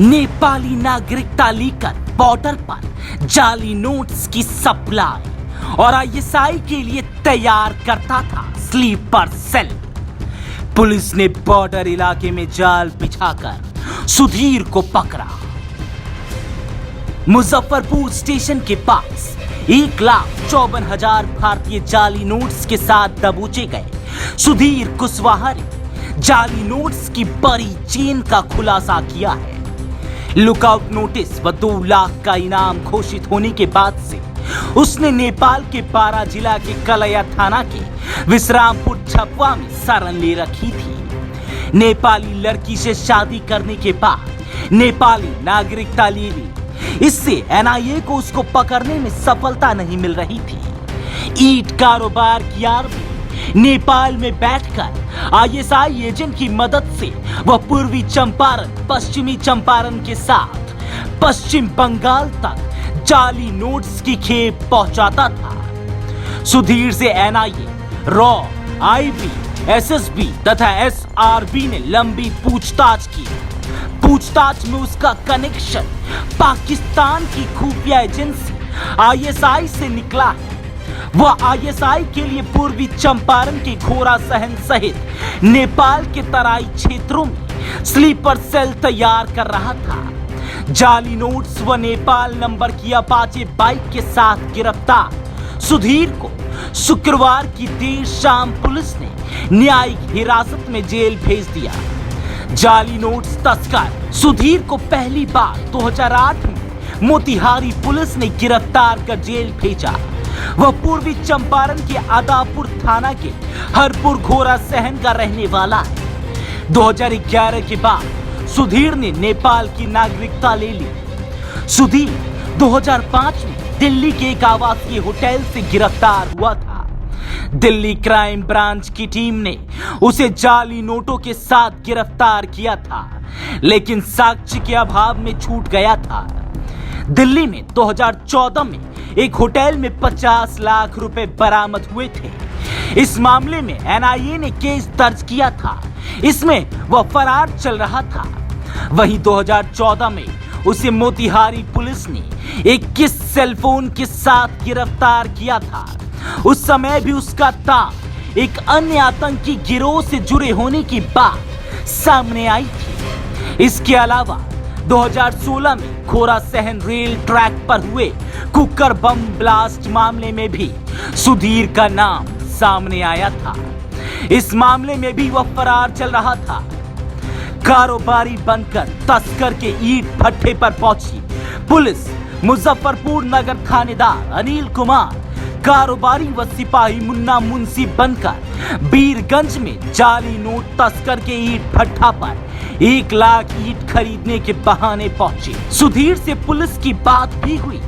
नेपाली नागरिकता लेकर बॉर्डर पर जाली नोट्स की सप्लाई और आईएसआई के लिए तैयार करता था स्लीपर सेल। पुलिस ने बॉर्डर इलाके में जाल बिछाकर सुधीर को पकड़ा। मुजफ्फरपुर स्टेशन के पास 1,54,000 भारतीय जाली नोट्स के साथ दबोचे गए सुधीर कुशवाहा ने जाली नोट्स की बड़ी चेन का खुलासा किया है। लुकआउट नोटिस व 2 लाख का इनाम घोषित होने के बाद से उसने नेपाल के बारा जिला के कलया थाना के विश्रामपुर छपवा में शरण ले रखी थी। नेपाली लड़की से शादी करने के बाद नेपाली नागरिकता ले ली। इससे एनआईए को उसको पकड़ने में सफलता नहीं मिल रही थी। ईंट कारोबार की आड़ में नेपाल में बैठकर आईएसआई एजेंट की मदद से वह पूर्वी चंपारण, पश्चिमी चंपारण के साथ पश्चिम बंगाल तक जाली नोट्स की खेप पहुंचाता था। सुधीर से एनआईए, रॉ, आईबी, एसएसबी तथा एसआरबी ने लंबी पूछताछ की। पूछताछ में उसका कनेक्शन पाकिस्तान की खुफिया एजेंसी आईएसआई से निकला है। वह आईएसआई के लिए पूर्वी चंपारण के घोड़ा सहन सहित नेपाल के तराई क्षेत्रों में स्लीपर सेल तैयार कर रहा था। जाली नोट्स व नेपाल नंबर की अपाचे बाइक के साथ गिरफ्तार सुधीर को शुक्रवार की देर शाम पुलिस ने न्यायिक हिरासत में जेल भेज दिया। जाली नोट्स तस्कर सुधीर को पहली बार 2008 में मोतिहारी पुलिस ने गिरफ्तार कर जेल भेजा। वह पूर्वी चंपारण के आदापुर थाना के हरपुर घोड़ा सहन का रहने वाला है। 2011 के बाद सुधीर ने नेपाल की नागरिकता ले ली। सुधीर 2005 में दिल्ली के एक आवासीय होटल से गिरफ्तार हुआ था। दिल्ली क्राइम ब्रांच की टीम ने उसे जाली नोटों के साथ गिरफ्तार किया था, लेकिन साक्ष्य के अभाव में छूट गया था। दिल्ली में 2014 में एक होटल में 50 लाख रुपए बरामद हुए थे। इस मामले में एनआईए ने केस दर्ज किया था। इसमें वह फरार चल रहा था। वहीं 2014 में उसे मोतिहारी पुलिस ने 21 सेलफोन के साथ गिरफ्तार किया था। उस समय भी उसका तार एक अन्य आतंकी गिरोह से जुड़े होने की बात सामने आई थी। इसके अलावा 2016 में घोड़ा सहन रेल ट्रैक पर हुए कुकर बम ब्लास्ट मामले में भी सुधीर का नाम सामने आया था। इस मामले में भी वह फरार चल रहा था। कारोबारी बनकर तस्कर के ईंट भट्ठे पर पहुंची पुलिस मुजफ्फरपुर नगर थानेदार अनिल कुमार कारोबारी व सिपाही मुन्ना मुंशी बनकर बीरगंज में जाली नोट तस्कर के ईंट भट्ठा पर 1 लाख ईंट खरीदने के बहाने पहुंचे। सुधीर से पुलिस की बात भी हुई।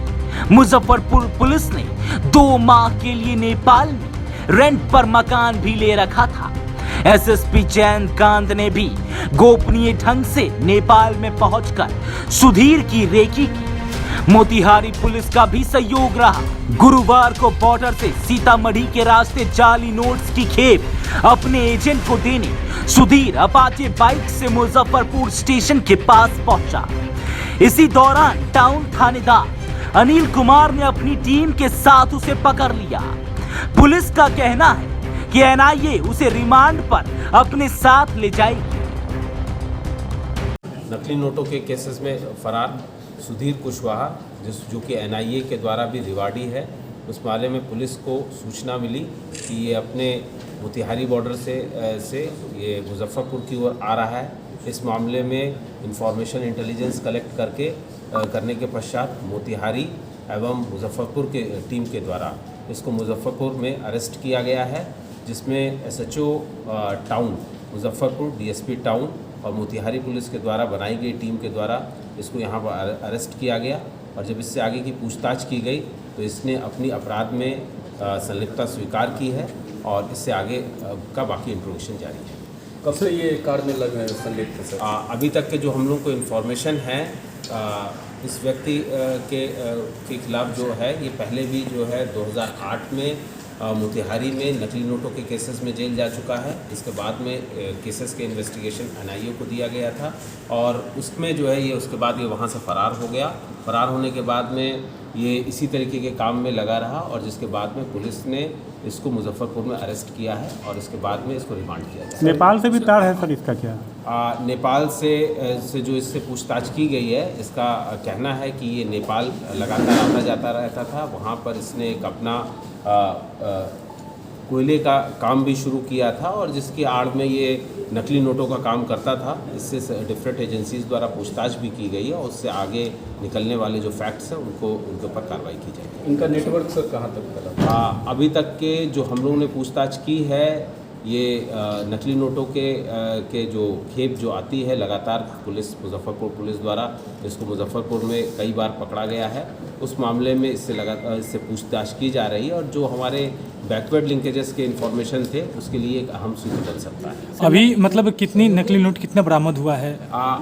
मुजफ्फरपुर पुलिस ने 2 माह के लिए नेपाल में रेंट पर मकान भी ले रखा था। एसएसपी जयंतकांत ने भी गोपनीय ढंग से नेपाल में पहुंचकर सुधीर की रेकी की। मोतिहारी पुलिस का भी सहयोग रहा। गुरुवार को बॉर्डर से सीतामढ़ी के रास्ते जाली नोट्स की खेप अपने एजेंट को देने सुधीर अपाचे बाइक से मुजफ्फरपुर स्टेशन के पास पहुंचा। इसी दौरान टाउन थानेदार अनिल कुमार ने अपनी टीम के साथ उसे पकड़ लिया। पुलिस का कहना है कि एनआईए उसे रिमांड पर अपने साथ ले जाएगी। नकली नोटों के केसेस में फरार सुधीर कुशवाहा जो कि एनआईए के द्वारा भी रिवार्डी है, उस मामले में पुलिस को सूचना मिली कि ये अपने मोतिहारी बॉर्डर से ये मुजफ्फरपुर की ओर आ रहा है। इस मामले में इंफॉर्मेशन इंटेलिजेंस कलेक्ट करने के पश्चात मोतिहारी एवं मुजफ्फरपुर के टीम के द्वारा इसको मुजफ्फरपुर में अरेस्ट किया गया है, जिसमें SHO town Muzaffarpur, DSP town और मोतिहारी पुलिस के द्वारा बनाई गई टीम के द्वारा इसको यहाँ पर अरेस्ट किया गया। और जब इससे आगे की पूछताछ की गई तो इसने अपनी अपराध में संलिप्तता स्वीकार की है और इससे आगे का बाकी इंट्रोगेशन जारी है। कब से ये कार में लगे हैं संलिप्त सर? अभी तक के जो हम लोग को इन्फॉर्मेशन है इस व्यक्ति के खिलाफ जो है ये पहले भी जो है 2008 में मोतिहारी में नकली नोटों के केसेस में जेल जा चुका है। इसके बाद में केसेस के इन्वेस्टिगेशन एनआईए को दिया गया था और उसमें जो है ये उसके बाद ये वहाँ से फ़रार हो गया। फ़रार होने के बाद में ये इसी तरीके के काम में लगा रहा और जिसके बाद में पुलिस ने इसको मुजफ्फरपुर में अरेस्ट किया है और इसके बाद में इसको रिमांड किया गया। नेपाल से भी तार है सर इसका क्या? नेपाल से जो इससे पूछताछ की गई है, इसका कहना है कि ये नेपाल लगातार आता जाता रहता था। वहाँ पर इसने एक अपना कोयले का काम भी शुरू किया था और जिसकी आड़ में ये नकली नोटों का काम करता था। इससे डिफरेंट एजेंसीज द्वारा पूछताछ भी की गई है और उससे आगे निकलने वाले जो फैक्ट्स हैं उनके ऊपर कार्रवाई की जाएगी। इनका नेटवर्क सर कहाँ तक फैला? अभी तक के जो हम लोगों ने पूछताछ की है, ये नकली नोटों के जो खेप जो आती है लगातार मुजफ्फरपुर पुलिस द्वारा इसको मुजफ्फरपुर में कई बार पकड़ा गया है। उस मामले में इससे पूछताछ की जा रही है और जो हमारे बैकवर्ड लिंकेजेस के इन्फॉर्मेशन थे उसके लिए एक अहम सूत्र बन सकता है। अभी मतलब कितनी नकली नोट कितना बरामद हुआ है?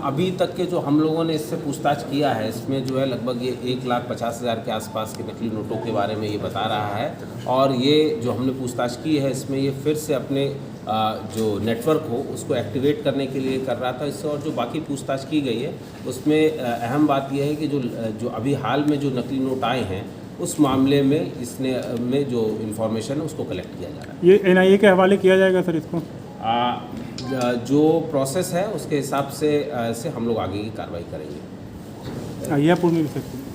अभी तक के जो हम लोगों ने इससे पूछताछ किया है इसमें जो है लगभग ये 1,50,000 के आसपास के नकली नोटों के बारे में ये बता रहा है और ये जो हमने पूछताछ की है इसमें ये फिर से अपने जो नेटवर्क हो उसको एक्टिवेट करने के लिए कर रहा था इससे। और जो बाकी पूछताछ की गई है उसमें अहम बात यह है कि जो अभी हाल में जो नकली नोट आए हैं उस मामले में में जो इन्फॉर्मेशन है उसको कलेक्ट किया जा रहा है। ये एनआईए के हवाले किया जाएगा सर इसको? जो प्रोसेस है उसके हिसाब से हम लोग आगे की कार्रवाई करेंगे। अहियापुर में भी सकते हैं।